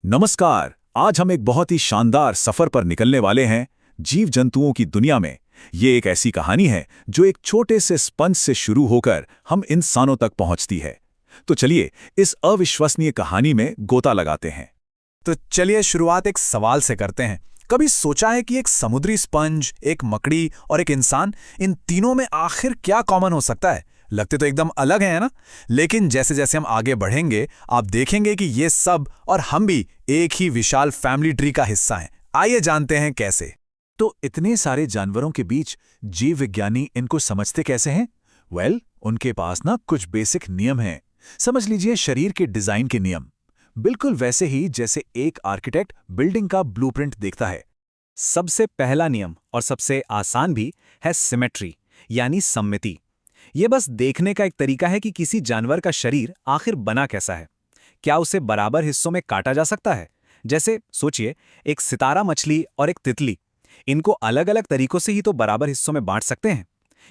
नमस्कार। आज हम एक बहुत ही शानदार सफर पर निकलने वाले हैं जीव जंतुओं की दुनिया में। ये एक ऐसी कहानी है जो एक छोटे से स्पंज से शुरू होकर हम इंसानों तक पहुंचती है। तो चलिए इस अविश्वसनीय कहानी में गोता लगाते हैं। तो चलिए शुरुआत एक सवाल से करते हैं। कभी सोचा है कि एक समुद्री स्पंज, एक मकड़ी और एक इंसान, इन तीनों में आखिर क्या कॉमन हो सकता है? लगते तो एकदम अलग हैं, है ना? लेकिन जैसे जैसे हम आगे बढ़ेंगे आप देखेंगे कि ये सब और हम भी एक ही विशाल फैमिली ट्री का हिस्सा हैं। आइए जानते हैं कैसे। तो इतने सारे जानवरों के बीच जीव विज्ञानी इनको समझते कैसे हैं? उनके पास ना कुछ बेसिक नियम हैं। समझ लीजिए शरीर के डिजाइन के नियम, बिल्कुल वैसे ही जैसे एक आर्किटेक्ट बिल्डिंग का ब्लूप्रिंट देखता है। सबसे पहला नियम और सबसे आसान भी है सिमेट्री, यानी सममिति। ये बस देखने का एक तरीका है कि किसी जानवर का शरीर आखिर बना कैसा है। क्या उसे बराबर हिस्सों में काटा जा सकता है? जैसे सोचिए, एक सितारा मछली और एक तितली, इनको अलग अलग तरीकों से ही तो बराबर हिस्सों में बांट सकते हैं।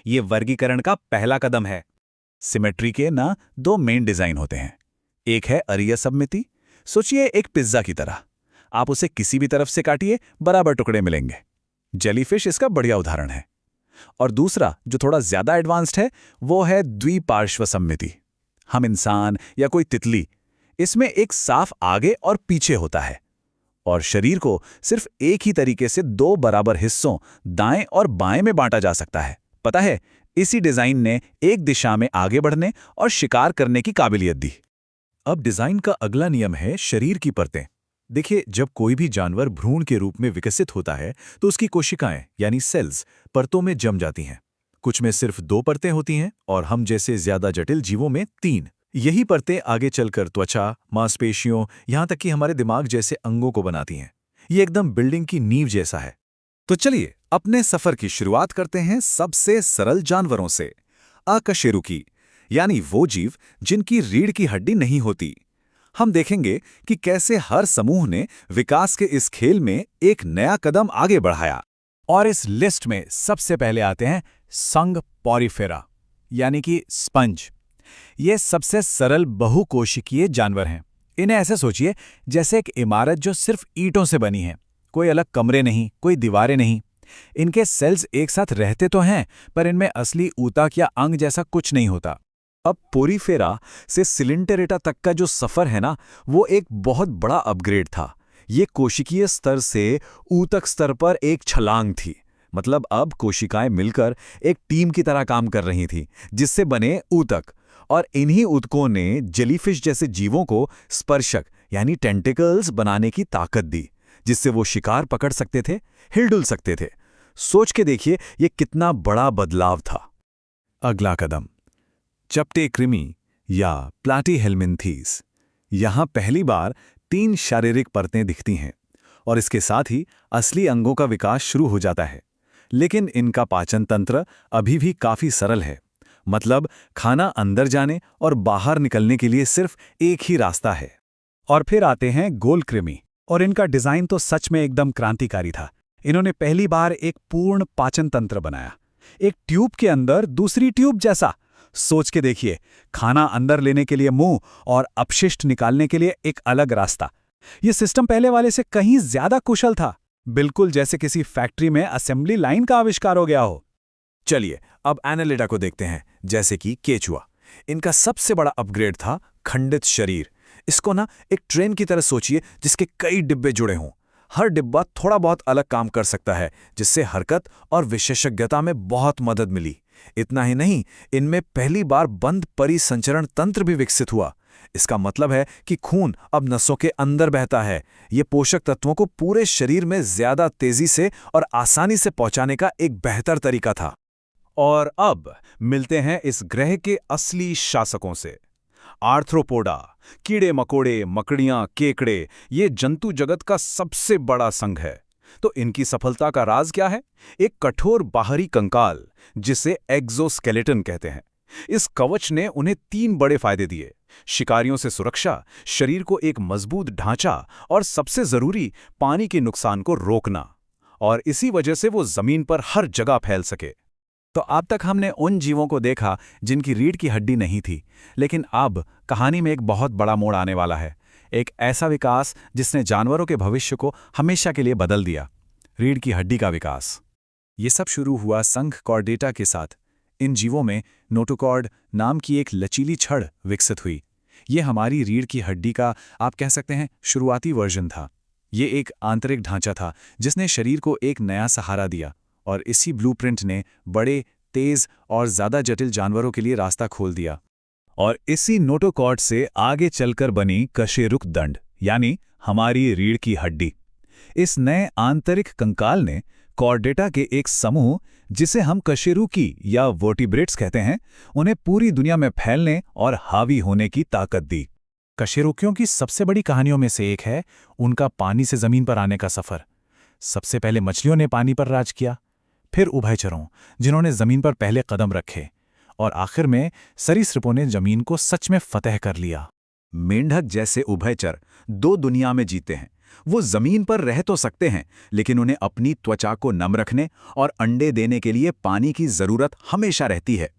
ये वर्गीकरण का पहला कदम है। सिमेट्री के ना दो मेन डिजाइन होते हैं। एक है अरीय सममिति। सोचिए एक पिज्जा की तरह, आप उसे किसी भी तरफ से काटिए बराबर टुकड़े मिलेंगे। जेलीफिश इसका बढ़िया उदाहरण है। और दूसरा जो थोड़ा ज्यादा एडवांस्ड है वो है द्विपार्श्व सममिति। हम इंसान या कोई तितली, इसमें एक साफ आगे और पीछे होता है और शरीर को सिर्फ एक ही तरीके से दो बराबर हिस्सों दाएं और बाएं में बांटा जा सकता है। पता है, इसी डिजाइन ने एक दिशा में आगे बढ़ने और शिकार करने की काबिलियत दी। अब डिजाइन का अगला नियम है शरीर की परतें। देखिए, जब कोई भी जानवर भ्रूण के रूप में विकसित होता है तो उसकी कोशिकाएं यानी सेल्स परतों में जम जाती हैं। कुछ में सिर्फ 2 परतें होती हैं और हम जैसे ज्यादा जटिल जीवों में 3। यही परतें आगे चलकर त्वचा, मांसपेशियों, यहां तक कि हमारे दिमाग जैसे अंगों को बनाती हैं। ये एकदम बिल्डिंग की नींव जैसा है। तो चलिए अपने सफर की शुरुआत करते हैं सबसे सरल जानवरों से, अकशेरुकी, यानी वो जीव जिनकी रीढ़ की हड्डी नहीं होती। हम देखेंगे कि कैसे हर समूह ने विकास के इस खेल में एक नया कदम आगे बढ़ाया। और इस लिस्ट में सबसे पहले आते हैं संघ पॉरीफेरा, यानी कि स्पंज। ये सबसे सरल बहुकोशिकीय जानवर हैं। इन्हें ऐसे सोचिए जैसे एक इमारत जो सिर्फ ईंटों से बनी है। कोई अलग कमरे नहीं, कोई दीवारें नहीं। इनके सेल्स एक साथ रहते तो हैं, पर इनमें असली ऊतक या अंग जैसा कुछ नहीं होता। अब पोरीफेरा से सिलिंडरेटा तक का जो सफर है ना, वो एक बहुत बड़ा अपग्रेड था। ये कोशिकीय स्तर से ऊतक स्तर पर एक छलांग थी। मतलब अब कोशिकाएं मिलकर एक टीम की तरह काम कर रही थी, जिससे बने ऊतक। और इन्हीं ऊतकों ने जेलीफिश जैसे जीवों को स्पर्शक यानी टेंटिकल्स बनाने की ताकत दी, जिससे वो शिकार पकड़ सकते थे, हिलडुल सकते थे। सोच के देखिए ये कितना बड़ा बदलाव था। अगला कदम, चपटे कृमि या प्लैटीहेल्मिन्थीज। यहां पहली बार 3 शारीरिक परतें दिखती हैं और इसके साथ ही असली अंगों का विकास शुरू हो जाता है। लेकिन इनका पाचन तंत्र अभी भी काफी सरल है। मतलब खाना अंदर जाने और बाहर निकलने के लिए सिर्फ एक ही रास्ता है। और फिर आते हैं गोल कृमि, और इनका डिजाइन तो सच में एकदम क्रांतिकारी था। इन्होंने पहली बार एक पूर्ण पाचन तंत्र बनाया, एक ट्यूब के अंदर दूसरी ट्यूब जैसा। सोच के देखिए, खाना अंदर लेने के लिए मुंह और अपशिष्ट निकालने के लिए एक अलग रास्ता। यह सिस्टम पहले वाले से कहीं ज्यादा कुशल था, बिल्कुल जैसे किसी फैक्ट्री में असेंबली लाइन का आविष्कार हो गया हो। चलिए अब एनालिडा को देखते हैं, जैसे कि केचुआ। इनका सबसे बड़ा अपग्रेड था खंडित शरीर। इसको ना एक ट्रेन की तरह सोचिए जिसके कई डिब्बे जुड़े हों। हर डिब्बा थोड़ा बहुत अलग काम कर सकता है, जिससे हरकत और विशेषज्ञता में बहुत मदद मिली। इतना ही नहीं, इनमें पहली बार बंद परिसंचरण तंत्र भी विकसित हुआ। इसका मतलब है कि खून अब नसों के अंदर बहता है। ये पोषक तत्वों को पूरे शरीर में ज्यादा तेजी से और आसानी से पहुंचाने का एक बेहतर तरीका था। और अब मिलते हैं इस ग्रह के असली शासकों से, आर्थ्रोपोडा। कीड़े मकोड़े, मकड़ियां, केकड़े, ये जंतु जगत का सबसे बड़ा संघ है। तो इनकी सफलता का राज क्या है? एक कठोर बाहरी कंकाल, जिसे एक्सोस्केलेटन कहते हैं। इस कवच ने उन्हें 3 बड़े फायदे दिए: शिकारियों से सुरक्षा, शरीर को एक मजबूत ढांचा और सबसे जरूरी पानी के नुकसान को रोकना। और इसी वजह से वो जमीन पर हर जगह फैल सके। तो अब तक हमने उन जीवों को देखा जिनकी रीढ़ की हड्डी नहीं थी, लेकिन अब कहानी में एक बहुत बड़ा मोड़ आने वाला है। एक ऐसा विकास जिसने जानवरों के भविष्य को हमेशा के लिए बदल दिया। रीढ़ की हड्डी का विकास। ये सब शुरू हुआ संघ कॉर्डेटा के साथ। इन जीवों में नोटोकॉर्ड नाम की एक लचीली छड़ विकसित हुई। ये हमारी रीढ़ की हड्डी का, आप कह सकते हैं, शुरुआती वर्जन था। ये एक आंतरिक ढांचा था जिसने शरीर को एक नया सहारा दिया, और इसी ब्लूप्रिंट ने बड़े, तेज और ज़्यादा जटिल जानवरों के लिए रास्ता खोल दिया। और इसी नोटोकॉर्ड से आगे चलकर बनी कशेरुकदंड, यानी हमारी रीढ़ की हड्डी। इस नए आंतरिक कंकाल ने कॉर्डेटा के एक समूह, जिसे हम कशेरुकी या वर्टिब्रेट्स कहते हैं, उन्हें पूरी दुनिया में फैलने और हावी होने की ताकत दी। कशेरुकियों की सबसे बड़ी कहानियों में से एक है उनका पानी से जमीन पर आने का सफर। सबसे पहले मछलियों ने पानी पर राज किया, फिर उभयचरों जिन्होंने जमीन पर पहले कदम रखे, और आखिर में सरीसृपों ने जमीन को सच में फतह कर लिया। मेंढक जैसे उभयचर दो दुनिया में जीते हैं। वो जमीन पर रह तो सकते हैं, लेकिन उन्हें अपनी त्वचा को नम रखने और अंडे देने के लिए पानी की जरूरत हमेशा रहती है।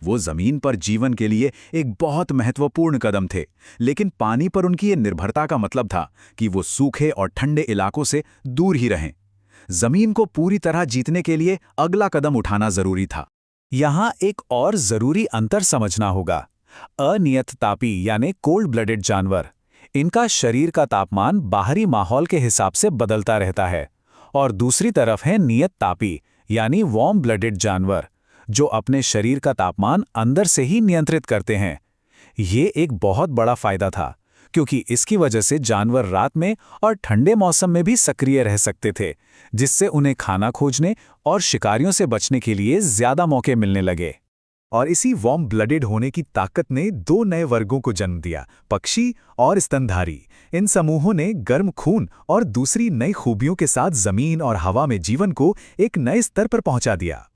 वो जमीन पर जीवन के लिए एक बहुत महत्वपूर्ण कदम थे, लेकिन पानी पर उनकी ये निर्भरता का मतलब था कि वो सूखे और ठंडे इलाकों से दूर ही रहें। जमीन को पूरी तरह जीतने के लिए अगला कदम उठाना जरूरी था। यहां एक और जरूरी अंतर समझना होगा। अनियततापी यानी कोल्ड ब्लडेड जानवर, इनका शरीर का तापमान बाहरी माहौल के हिसाब से बदलता रहता है, और दूसरी तरफ है नियततापी यानी वार्म ब्लडेड जानवर, जो अपने शरीर का तापमान अंदर से ही नियंत्रित करते हैं। ये एक बहुत बड़ा फायदा था, क्योंकि इसकी वजह से जानवर रात में और ठंडे मौसम में भी सक्रिय रह सकते थे, जिससे उन्हें खाना खोजने और शिकारियों से बचने के लिए ज्यादा मौके मिलने लगे। और इसी वार्म ब्लडेड होने की ताकत ने दो नए वर्गों को जन्म दिया, पक्षी और स्तनधारी। इन समूहों ने गर्म खून और दूसरी नई खूबियों के साथ जमीन और हवा में जीवन को एक नए स्तर पर पहुंचा दिया।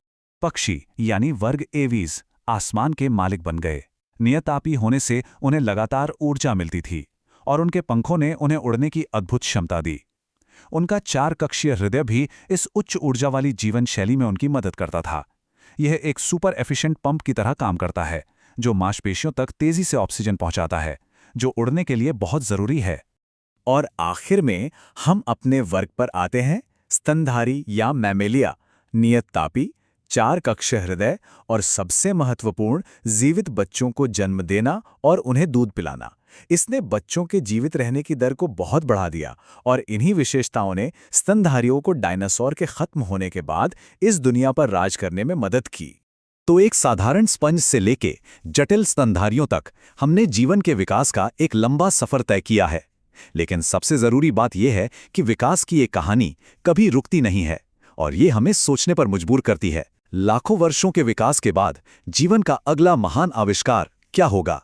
पक्षी यानी वर्ग एवीज आसमान के मालिक बन गए। नियतापी होने से उन्हें लगातार ऊर्जा मिलती थी, और उनके पंखों ने उन्हें उड़ने की अद्भुत क्षमता दी। उनका 4 कक्षीय हृदय भी इस उच्च ऊर्जा वाली जीवन शैली में उनकी मदद करता था। यह एक सुपर एफिशिएंट पंप की तरह काम करता है, जो मांसपेशियों तक तेजी से ऑक्सीजन पहुंचाता है, जो उड़ने के लिए बहुत जरूरी है। और आखिर में हम अपने वर्ग पर आते हैं, स्तनधारी या मैमेलिया, नियततापी, 4 कक्षीय हृदय और सबसे महत्वपूर्ण, जीवित बच्चों को जन्म देना और उन्हें दूध पिलाना। इसने बच्चों के जीवित रहने की दर को बहुत बढ़ा दिया, और इन्हीं विशेषताओं ने स्तनधारियों को डायनासोर के खत्म होने के बाद इस दुनिया पर राज करने में मदद की। तो एक साधारण स्पंज से लेके जटिल स्तनधारियों तक हमने जीवन के विकास का एक लंबा सफर तय किया है। लेकिन सबसे जरूरी बात यह है कि विकास की ये कहानी कभी रुकती नहीं है, और ये हमें सोचने पर मजबूर करती है, लाखों वर्षों के विकास के बाद जीवन का अगला महान आविष्कार क्या होगा।